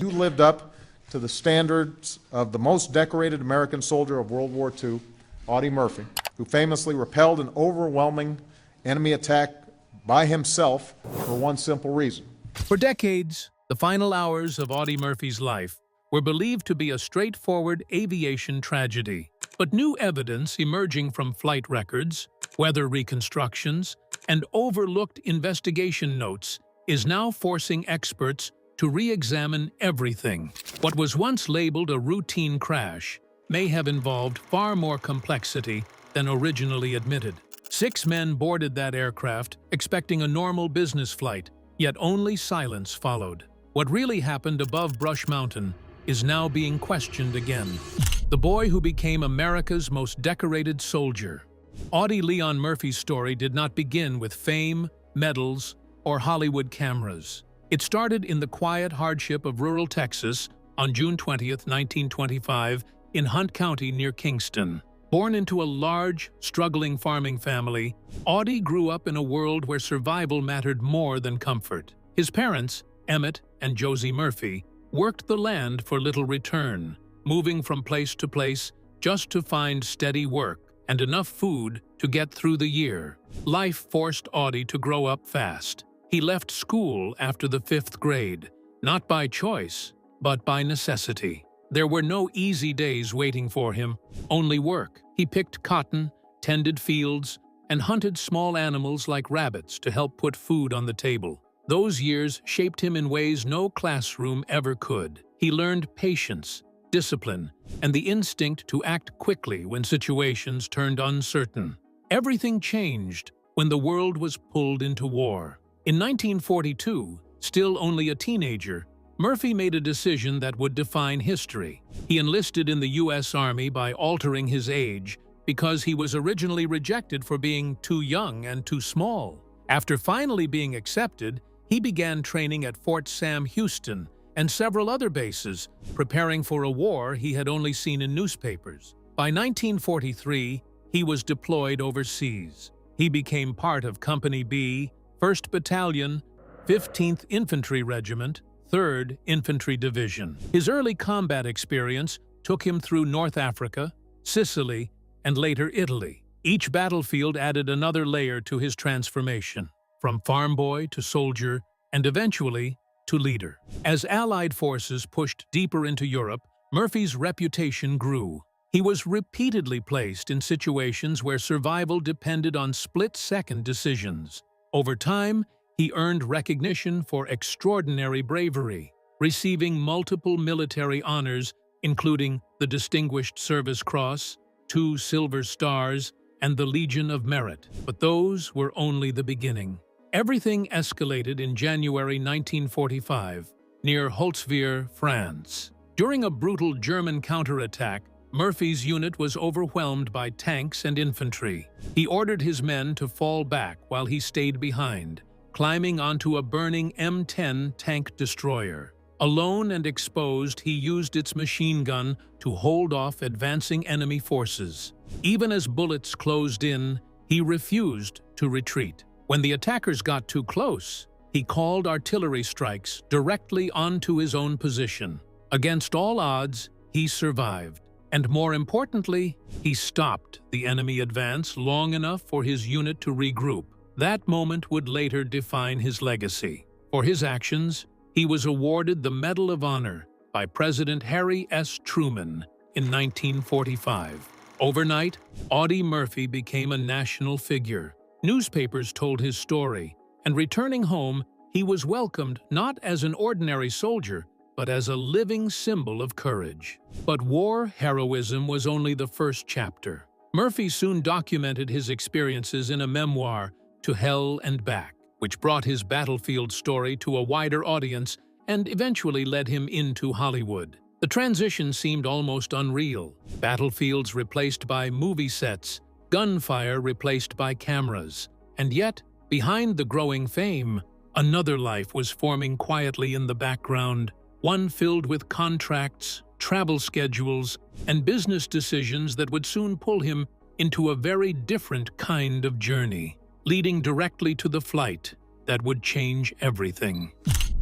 You lived up to the standards of the most decorated American soldier of World War II, Audie Murphy, who famously repelled an overwhelming enemy attack by himself for one simple reason. For decades, the final hours of Audie Murphy's life were believed to be a straightforward aviation tragedy. But new evidence emerging from flight records, weather reconstructions, and overlooked investigation notes is now forcing experts to re-examine everything. What was once labeled a routine crash may have involved far more complexity than originally admitted. 6 men boarded that aircraft expecting a normal business flight, yet only silence followed. What really happened above Brush Mountain is now being questioned again. The boy who became America's most decorated soldier. Audie Leon Murphy's story did not begin with fame, medals, or Hollywood cameras. It started in the quiet hardship of rural Texas on June 20, 1925, in Hunt County near Kingston. Born into a large, struggling farming family, Audie grew up in a world where survival mattered more than comfort. His parents, Emmett and Josie Murphy, worked the land for little return, moving from place to place just to find steady work and enough food to get through the year. Life forced Audie to grow up fast. He left school after the 5th grade, not by choice, but by necessity. There were no easy days waiting for him, only work. He picked cotton, tended fields, and hunted small animals like rabbits to help put food on the table. Those years shaped him in ways no classroom ever could. He learned patience, discipline, and the instinct to act quickly when situations turned uncertain. Everything changed when the world was pulled into war. In 1942, still only a teenager, Murphy made a decision that would define history. He enlisted in the U.S. Army by altering his age because he was originally rejected for being too young and too small. After finally being accepted, he began training at Fort Sam Houston and several other bases, preparing for a war he had only seen in newspapers. By 1943, he was deployed overseas. He became part of Company B, 1st Battalion, 15th Infantry Regiment, 3rd Infantry Division. His early combat experience took him through North Africa, Sicily, and later Italy. Each battlefield added another layer to his transformation, from farm boy to soldier, and eventually to leader. As Allied forces pushed deeper into Europe, Murphy's reputation grew. He was repeatedly placed in situations where survival depended on split-second decisions. Over time, he earned recognition for extraordinary bravery, receiving multiple military honors, including the Distinguished Service Cross, 2 Silver Stars, and the Legion of Merit. But those were only the beginning. Everything escalated in January 1945, near Holtzwihr, France. During a brutal German counterattack, Murphy's unit was overwhelmed by tanks and infantry. He ordered his men to fall back while he stayed behind, climbing onto a burning M10 tank destroyer. Alone and exposed, he used its machine gun to hold off advancing enemy forces. Even as bullets closed in, he refused to retreat. When the attackers got too close, he called artillery strikes directly onto his own position. Against all odds, he survived. And more importantly, he stopped the enemy advance long enough for his unit to regroup. That moment would later define his legacy. For his actions, he was awarded the Medal of Honor by President Harry S. Truman in 1945. Overnight, Audie Murphy became a national figure. Newspapers told his story, and returning home, he was welcomed not as an ordinary soldier, but as a living symbol of courage. But war heroism was only the first chapter. Murphy soon documented his experiences in a memoir, To Hell and Back, which brought his battlefield story to a wider audience and eventually led him into Hollywood. The transition seemed almost unreal. Battlefields replaced by movie sets, gunfire replaced by cameras. And yet, behind the growing fame, another life was forming quietly in the background, one filled with contracts, travel schedules, and business decisions that would soon pull him into a very different kind of journey, leading directly to the flight that would change everything.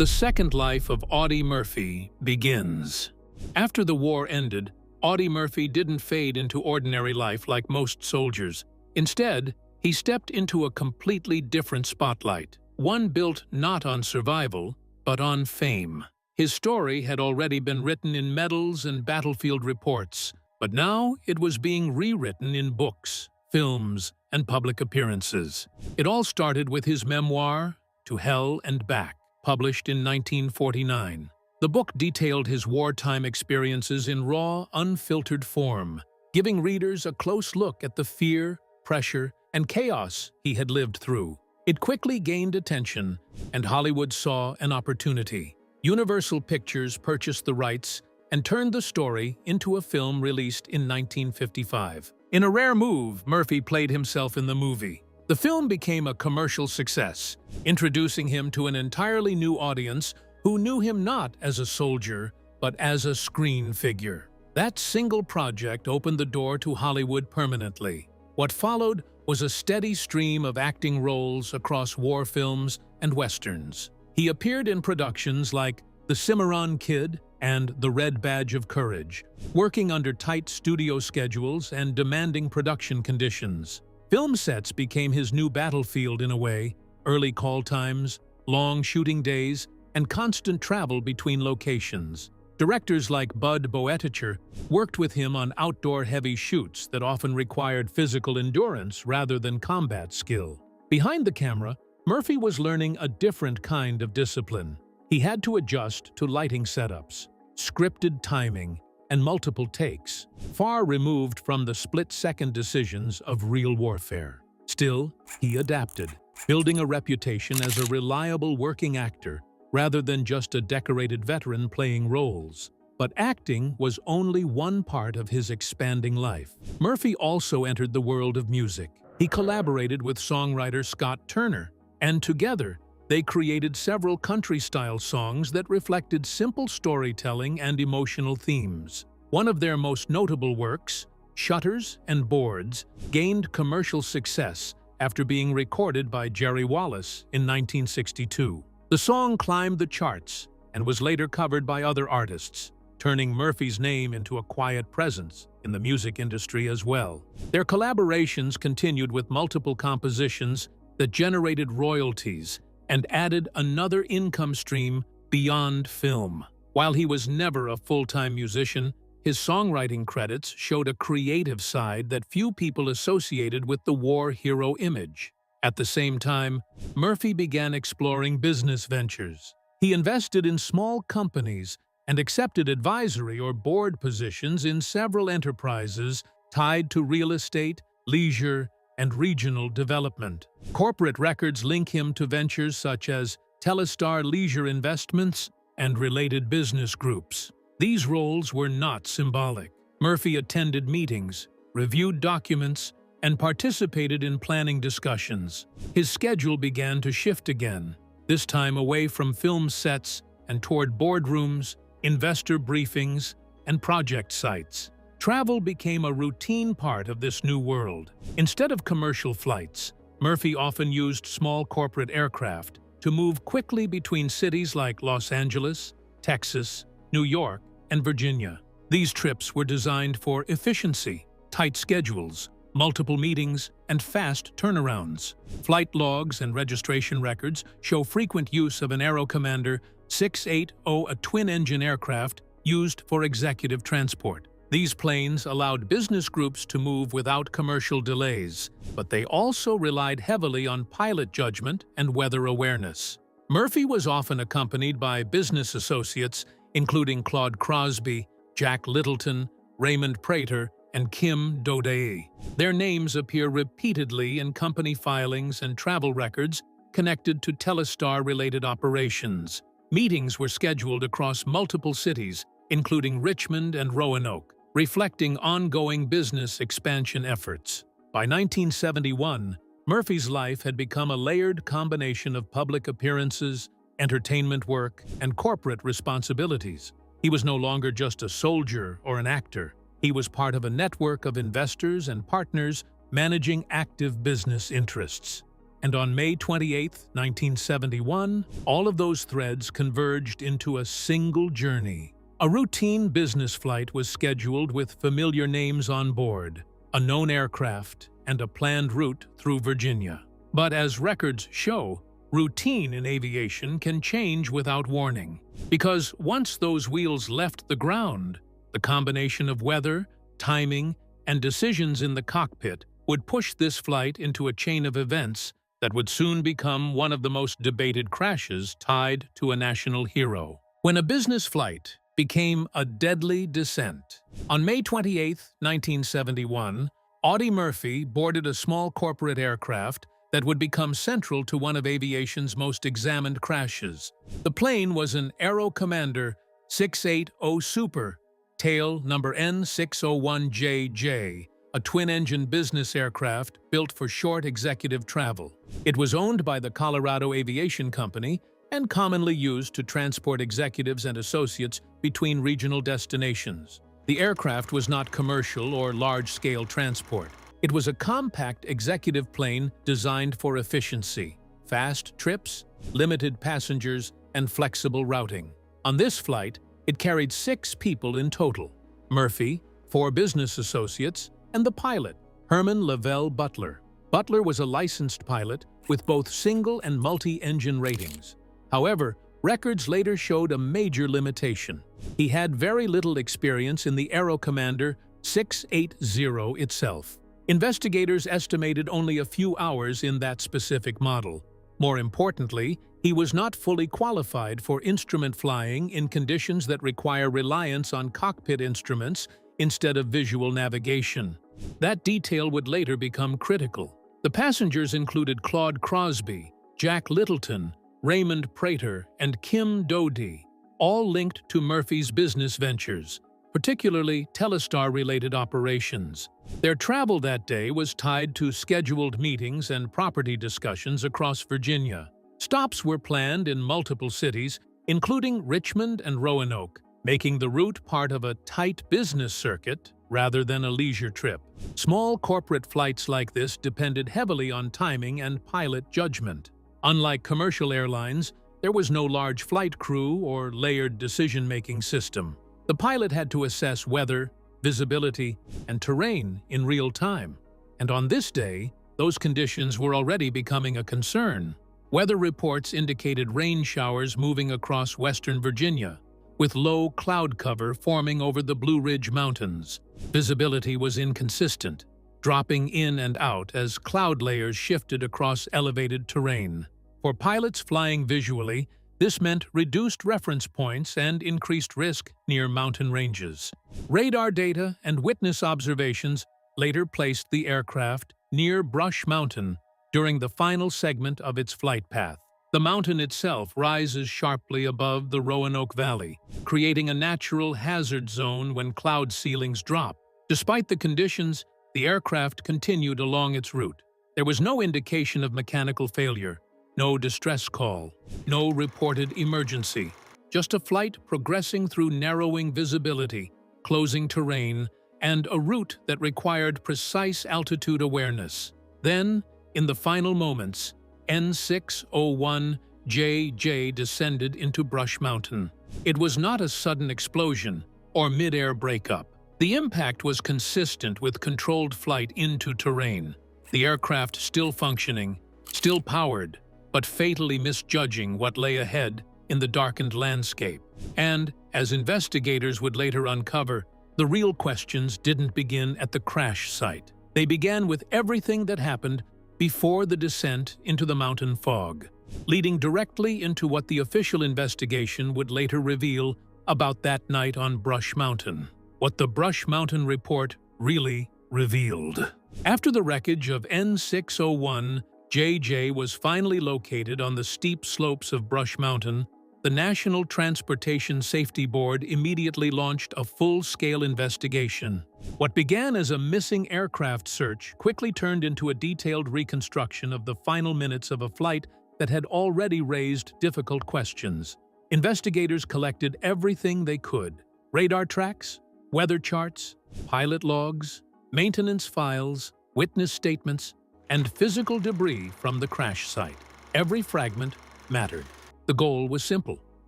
The second life of Audie Murphy begins. After the war ended, Audie Murphy didn't fade into ordinary life like most soldiers. Instead, he stepped into a completely different spotlight, one built not on survival, but on fame. His story had already been written in medals and battlefield reports, but now it was being rewritten in books, films, and public appearances. It all started with his memoir, To Hell and Back, published in 1949. The book detailed his wartime experiences in raw, unfiltered form, giving readers a close look at the fear, pressure, and chaos he had lived through. It quickly gained attention, and Hollywood saw an opportunity. Universal Pictures purchased the rights and turned the story into a film released in 1955. In a rare move, Murphy played himself in the movie. The film became a commercial success, introducing him to an entirely new audience who knew him not as a soldier, but as a screen figure. That single project opened the door to Hollywood permanently. What followed was a steady stream of acting roles across war films and westerns. He appeared in productions like The Cimarron Kid and The Red Badge of Courage, working under tight studio schedules and demanding production conditions. Film sets became his new battlefield in a way: early call times, long shooting days, and constant travel between locations. Directors like Bud Boeticher worked with him on outdoor-heavy shoots that often required physical endurance rather than combat skill. Behind the camera, Murphy was learning a different kind of discipline. He had to adjust to lighting setups, scripted timing, and multiple takes, far removed from the split-second decisions of real warfare. Still, he adapted, building a reputation as a reliable working actor rather than just a decorated veteran playing roles. But acting was only one part of his expanding life. Murphy also entered the world of music. He collaborated with songwriter Scott Turner, and together, they created several country-style songs that reflected simple storytelling and emotional themes. One of their most notable works, Shutters and Boards, gained commercial success after being recorded by Jerry Wallace in 1962. The song climbed the charts and was later covered by other artists, turning Murphy's name into a quiet presence in the music industry as well. Their collaborations continued with multiple compositions that generated royalties and added another income stream beyond film. While he was never a full-time musician, his songwriting credits showed a creative side that few people associated with the war hero image. At the same time, Murphy began exploring business ventures. He invested in small companies and accepted advisory or board positions in several enterprises tied to real estate, leisure, and regional development. Corporate records link him to ventures such as Telestar Leisure Investments and related business groups. These roles were not symbolic. Murphy attended meetings, reviewed documents, and participated in planning discussions. His schedule began to shift again, this time away from film sets and toward boardrooms, investor briefings, and project sites. Travel became a routine part of this new world. Instead of commercial flights, Murphy often used small corporate aircraft to move quickly between cities like Los Angeles, Texas, New York, and Virginia. These trips were designed for efficiency, tight schedules, multiple meetings, and fast turnarounds. Flight logs and registration records show frequent use of an Aero Commander 680, a twin-engine aircraft used for executive transport. These planes allowed business groups to move without commercial delays, but they also relied heavily on pilot judgment and weather awareness. Murphy was often accompanied by business associates, including Claude Crosby, Jack Littleton, Raymond Prater, and Kim Dodei. Their names appear repeatedly in company filings and travel records connected to Telestar-related operations. Meetings were scheduled across multiple cities, including Richmond and Roanoke, reflecting ongoing business expansion efforts. By 1971, Murphy's life had become a layered combination of public appearances, entertainment work, and corporate responsibilities. He was no longer just a soldier or an actor. He was part of a network of investors and partners managing active business interests. And on May 28, 1971, all of those threads converged into a single journey. A routine business flight was scheduled with familiar names on board, a known aircraft, and a planned route through Virginia. But as records show, routine in aviation can change without warning. Because once those wheels left the ground, the combination of weather, timing, and decisions in the cockpit would push this flight into a chain of events that would soon become one of the most debated crashes tied to a national hero. When a business flight became a deadly descent. On May 28, 1971, Audie Murphy boarded a small corporate aircraft that would become central to one of aviation's most examined crashes. The plane was an Aero Commander 680 Super, tail number N601JJ, a twin-engine business aircraft built for short executive travel. It was owned by the Colorado Aviation Company and commonly used to transport executives and associates between regional destinations. The aircraft was not commercial or large-scale transport. It was a compact executive plane designed for efficiency, fast trips, limited passengers, and flexible routing. On this flight, it carried 6 people in total: Murphy, 4 business associates, and the pilot, Herman Lavelle Butler. Butler was a licensed pilot with both single and multi-engine ratings. However, records later showed a major limitation. He had very little experience in the Aero Commander 680 itself. Investigators estimated only a few hours in that specific model. More importantly, he was not fully qualified for instrument flying in conditions that require reliance on cockpit instruments instead of visual navigation. That detail would later become critical. The passengers included Claude Crosby, Jack Littleton, Raymond Prater, and Kim Doty, all linked to Murphy's business ventures, particularly Telestar-related operations. Their travel that day was tied to scheduled meetings and property discussions across Virginia. Stops were planned in multiple cities, including Richmond and Roanoke, making the route part of a tight business circuit rather than a leisure trip. Small corporate flights like this depended heavily on timing and pilot judgment. Unlike commercial airlines, there was no large flight crew or layered decision-making system. The pilot had to assess weather, visibility, and terrain in real time. And on this day, those conditions were already becoming a concern. Weather reports indicated rain showers moving across western Virginia, with low cloud cover forming over the Blue Ridge Mountains. Visibility was inconsistent, dropping in and out as cloud layers shifted across elevated terrain. For pilots flying visually, this meant reduced reference points and increased risk near mountain ranges. Radar data and witness observations later placed the aircraft near Brush Mountain during the final segment of its flight path. The mountain itself rises sharply above the Roanoke Valley, creating a natural hazard zone when cloud ceilings drop. Despite the conditions, the aircraft continued along its route. There was no indication of mechanical failure, no distress call, no reported emergency, just a flight progressing through narrowing visibility, closing terrain, and a route that required precise altitude awareness. Then, in the final moments, N601JJ descended into Brush Mountain. It was not a sudden explosion or mid-air breakup. The impact was consistent with controlled flight into terrain, the aircraft still functioning, still powered, but fatally misjudging what lay ahead in the darkened landscape. And, as investigators would later uncover, the real questions didn't begin at the crash site. They began with everything that happened before the descent into the mountain fog, leading directly into what the official investigation would later reveal about that night on Brush Mountain. What the Brush Mountain report really revealed. After the wreckage of N601JJ was finally located on the steep slopes of Brush Mountain, the National Transportation Safety Board immediately launched a full-scale investigation. What began as a missing aircraft search quickly turned into a detailed reconstruction of the final minutes of a flight that had already raised difficult questions. Investigators collected everything they could: radar tracks, weather charts, pilot logs, maintenance files, witness statements, and physical debris from the crash site. Every fragment mattered. The goal was simple: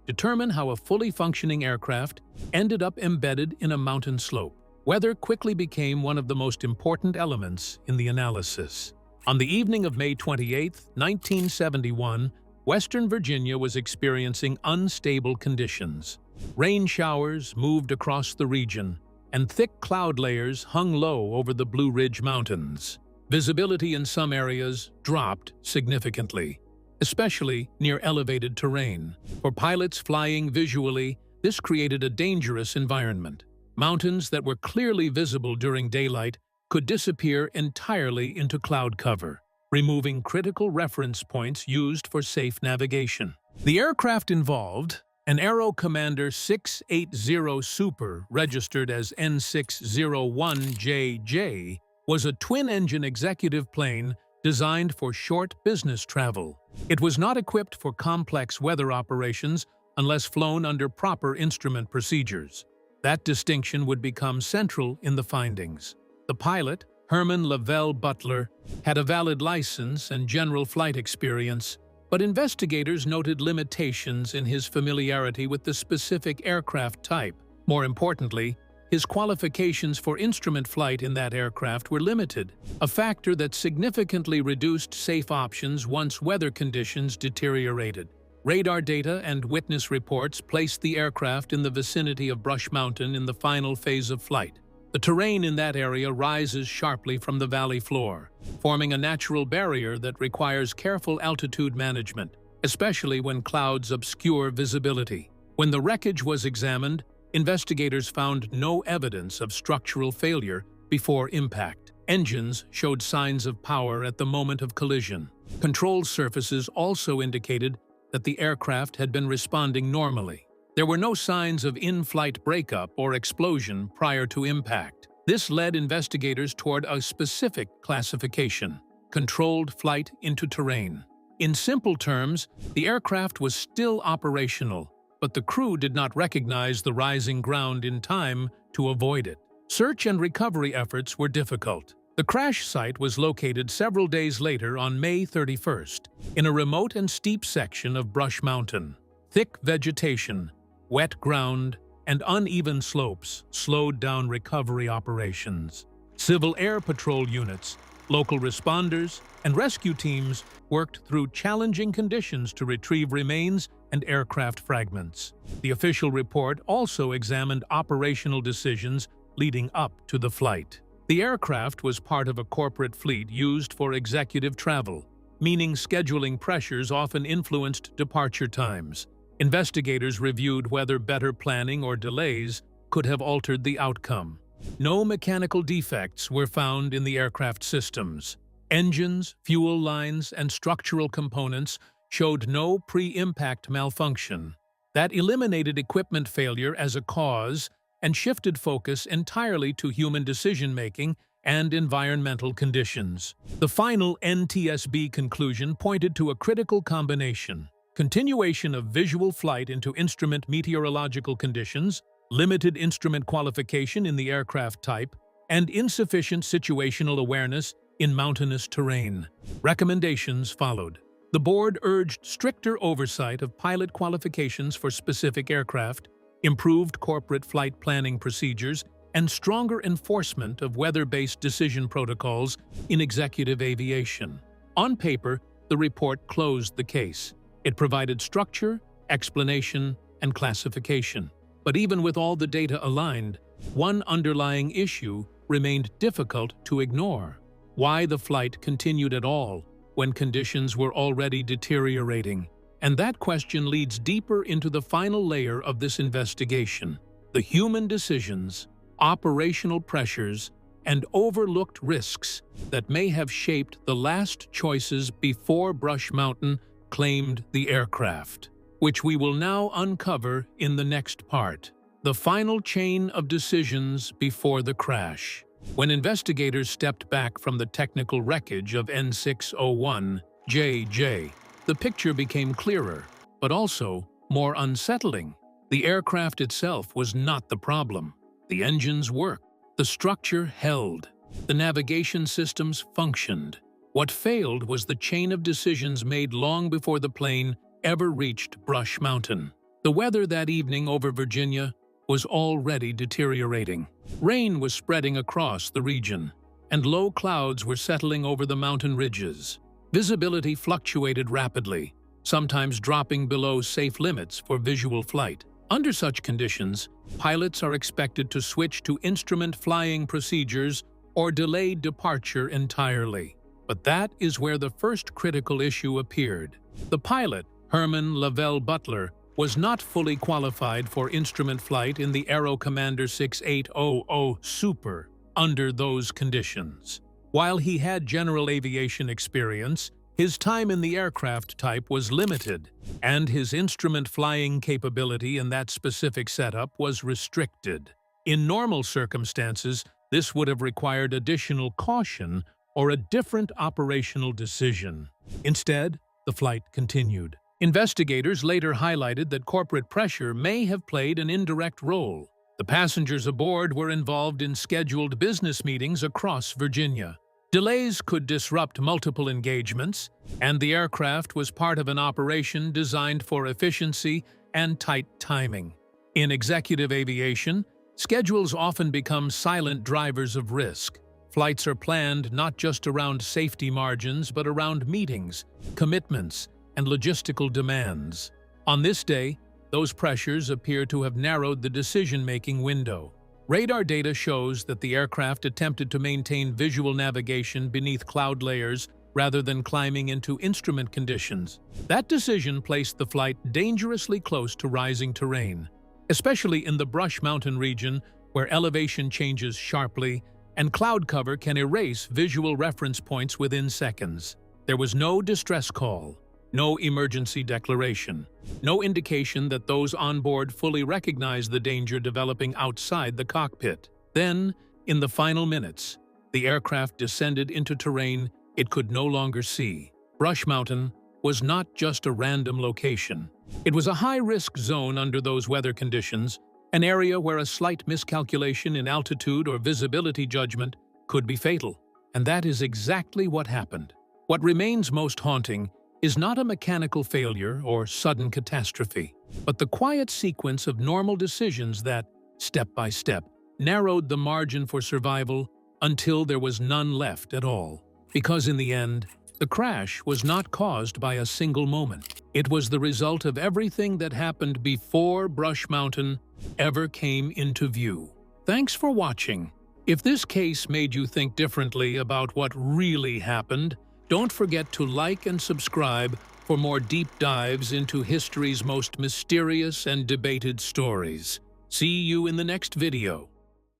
determine how a fully functioning aircraft ended up embedded in a mountain slope. Weather quickly became one of the most important elements in the analysis. On the evening of May 28, 1971, Western Virginia was experiencing unstable conditions. Rain showers moved across the region, and thick cloud layers hung low over the Blue Ridge Mountains. Visibility in some areas dropped significantly, especially near elevated terrain. For pilots flying visually, this created a dangerous environment. Mountains that were clearly visible during daylight could disappear entirely into cloud cover, removing critical reference points used for safe navigation. The aircraft involved, an Aero Commander 680 Super registered as N601JJ, was a twin-engine executive plane designed for short business travel. It was not equipped for complex weather operations unless flown under proper instrument procedures. That distinction would become central in the findings. The pilot, Herman Lavelle Butler, had a valid license and general flight experience, but investigators noted limitations in his familiarity with the specific aircraft type. More importantly, his qualifications for instrument flight in that aircraft were limited, a factor that significantly reduced safe options once weather conditions deteriorated. Radar data and witness reports placed the aircraft in the vicinity of Brush Mountain in the final phase of flight. The terrain in that area rises sharply from the valley floor, forming a natural barrier that requires careful altitude management, especially when clouds obscure visibility. When the wreckage was examined, investigators found no evidence of structural failure before impact. Engines showed signs of power at the moment of collision. Control surfaces also indicated that the aircraft had been responding normally. There were no signs of in-flight breakup or explosion prior to impact. This led investigators toward a specific classification: controlled flight into terrain. In simple terms, the aircraft was still operational, but the crew did not recognize the rising ground in time to avoid it. Search and recovery efforts were difficult. The crash site was located several days later on May 31st, in a remote and steep section of Brush Mountain. Thick vegetation, wet ground, and uneven slopes slowed down recovery operations. Civil Air Patrol units, local responders, and rescue teams worked through challenging conditions to retrieve remains and aircraft fragments. The official report also examined operational decisions leading up to the flight. The aircraft was part of a corporate fleet used for executive travel, meaning scheduling pressures often influenced departure times. Investigators reviewed whether better planning or delays could have altered the outcome. No mechanical defects were found in the aircraft systems. Engines, fuel lines, and structural components showed no pre-impact malfunction. That eliminated equipment failure as a cause and shifted focus entirely to human decision-making and environmental conditions. The final NTSB conclusion pointed to a critical combination: continuation of visual flight into instrument meteorological conditions, limited instrument qualification in the aircraft type, and insufficient situational awareness in mountainous terrain. Recommendations followed. The board urged stricter oversight of pilot qualifications for specific aircraft, improved corporate flight planning procedures, and stronger enforcement of weather-based decision protocols in executive aviation. On paper, the report closed the case. It provided structure, explanation, and classification. But even with all the data aligned, one underlying issue remained difficult to ignore: why the flight continued at all when conditions were already deteriorating. And that question leads deeper into the final layer of this investigation: the human decisions, operational pressures, and overlooked risks that may have shaped the last choices before Brush Mountain claimed the aircraft, which we will now uncover in the next part: the final chain of decisions before the crash. When investigators stepped back from the technical wreckage of N601JJ, the picture became clearer, but also more unsettling. The aircraft itself was not the problem. The engines worked, the structure held, the navigation systems functioned. What failed was the chain of decisions made long before the plane ever reached Brush Mountain. The weather that evening over Virginia was already deteriorating. Rain was spreading across the region, and low clouds were settling over the mountain ridges. Visibility fluctuated rapidly, sometimes dropping below safe limits for visual flight. Under such conditions, pilots are expected to switch to instrument flying procedures or delay departure entirely. But that is where the first critical issue appeared. The pilot, Herman Lavelle Butler, was not fully qualified for instrument flight in the Aero Commander 6800 Super under those conditions. While he had general aviation experience, his time in the aircraft type was limited, and his instrument flying capability in that specific setup was restricted. In normal circumstances, this would have required additional caution or a different operational decision. Instead, the flight continued. Investigators later highlighted that corporate pressure may have played an indirect role. The passengers aboard were involved in scheduled business meetings across Virginia. Delays could disrupt multiple engagements, and the aircraft was part of an operation designed for efficiency and tight timing. In executive aviation, schedules often become silent drivers of risk. Flights are planned not just around safety margins, but around meetings, commitments, and logistical demands. On this day, those pressures appear to have narrowed the decision-making window. Radar data shows that the aircraft attempted to maintain visual navigation beneath cloud layers rather than climbing into instrument conditions. That decision placed the flight dangerously close to rising terrain, especially in the Brush Mountain region where elevation changes sharply and cloud cover can erase visual reference points within seconds. There was no distress call, no emergency declaration, no indication that those on board fully recognized the danger developing outside the cockpit. Then, in the final minutes, the aircraft descended into terrain it could no longer see. Brush Mountain was not just a random location. It was a high-risk zone under those weather conditions, an area where a slight miscalculation in altitude or visibility judgment could be fatal. And that is exactly what happened. What remains most haunting is not a mechanical failure or sudden catastrophe, but the quiet sequence of normal decisions that, step by step, narrowed the margin for survival until there was none left at all. Because in the end, the crash was not caused by a single moment. It was the result of everything that happened before Brush Mountain ever came into view. Thanks for watching. If this case made you think differently about what really happened, don't forget to like and subscribe for more deep dives into history's most mysterious and debated stories. See you in the next video.